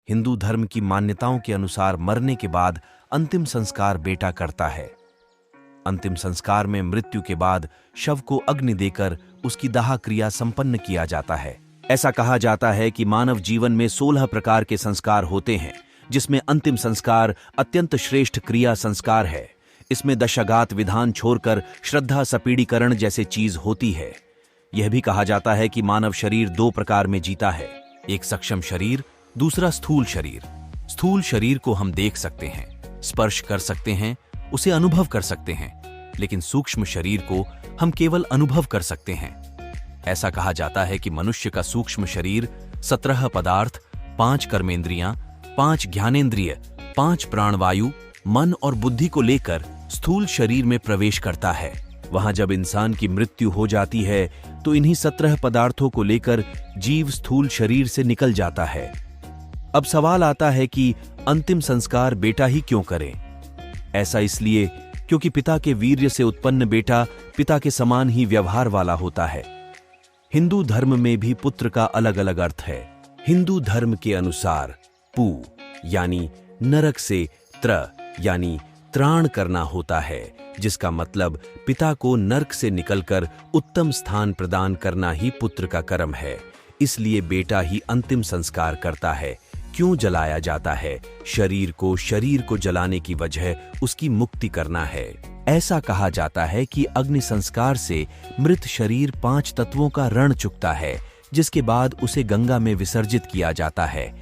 हिंदू धर्म की मान्यताओं के अनुसार मरने के बाद अंतिम संस्कार बेटा करता है। अंतिम संस्कार में मृत्यु के बाद शव को अग्नि देकर उसकी दाह क्रिया संपन्न किया जाता है। ऐसा कहा जाता है कि मानव जीवन में 16 प्रकार के संस्कार होते हैं, जिसमें अंतिम संस्कार अत्यंत श्रेष्ठ क्रिया संस्कार है। इसमें दशागात विधान छोड़कर श्रद्धा सपीड़ीकरण जैसे चीज होती है। यह भी कहा जाता है कि मानव शरीर 2 प्रकार में जीता है, एक सक्षम शरीर, दूसरा स्थूल शरीर। स्थूल शरीर को हम देख सकते हैं, स्पर्श कर सकते हैं, उसे अनुभव कर सकते हैं, लेकिन सूक्ष्म शरीर को हम केवल अनुभव कर सकते हैं। ऐसा कहा जाता है कि मनुष्य का सूक्ष्म शरीर 17 पदार्थ, 5 कर्मेंद्रियां, 5 ज्ञानेंद्रिय, 5 प्राणवायु, मन और बुद्धि को लेकर स्थूल शरीर में प्रवेश करता है। वहां जब इंसान की मृत्यु हो जाती है तो इन्हीं 17 पदार्थों को लेकर जीव स्थूल शरीर से निकल जाता है। अब सवाल आता है कि अंतिम संस्कार बेटा ही क्यों करें? ऐसा इसलिए क्योंकि पिता के वीर्य से उत्पन्न बेटा पिता के समान ही व्यवहार वाला होता है। हिंदू धर्म में भी पुत्र का अलग अलग अर्थ है। हिंदू धर्म के अनुसार पू यानी नरक से त्र यानी त्राण करना होता है, जिसका मतलब पिता को नरक से निकलकर उत्तम स्थान प्रदान करना ही पुत्र का कर्म है। इसलिए बेटा ही अंतिम संस्कार करता है। क्यों जलाया जाता है? शरीर को जलाने की वजह उसकी मुक्ति करना है। ऐसा कहा जाता है कि अग्नि संस्कार से मृत शरीर 5 तत्वों का ऋण चुकता है, जिसके बाद उसे गंगा में विसर्जित किया जाता है।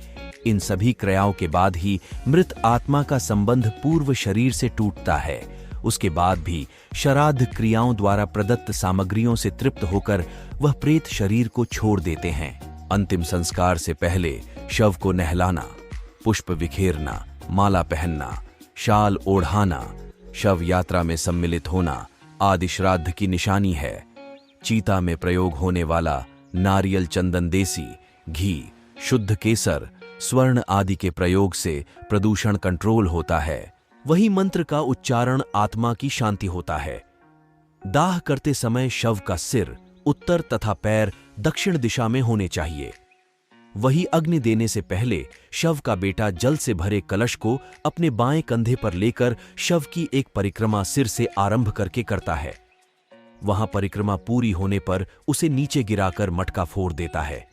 इन सभी क्रियाओं के बाद ही मृत आत्मा का संबंध पूर्व शरीर से टूटता है। उसके बाद भी श्राद्ध क्रियाओं द्वारा प्रदत्त सामग्रियों से तृप्त होकर वह प्रेत शरीर को छोड़ देते हैं। अंतिम संस्कार से पहले शव को नहलाना, पुष्प बिखेरना, माला पहनना, शाल ओढ़ाना, शव यात्रा में सम्मिलित होना आदि श्राद्ध की निशानी है। चीता में प्रयोग होने वाला नारियल, चंदन, देसी घी, शुद्ध केसर, स्वर्ण आदि के प्रयोग से प्रदूषण कंट्रोल होता है। वही मंत्र का उच्चारण आत्मा की शांति होता है। दाह करते समय शव का सिर उत्तर तथा पैर दक्षिण दिशा में होने चाहिए। वही अग्नि देने से पहले शव का बेटा जल से भरे कलश को अपने बाएं कंधे पर लेकर शव की एक परिक्रमा सिर से आरंभ करके करता है। वहां परिक्रमा पूरी होने पर उसे नीचे गिराकर मटका फोड़ देता है।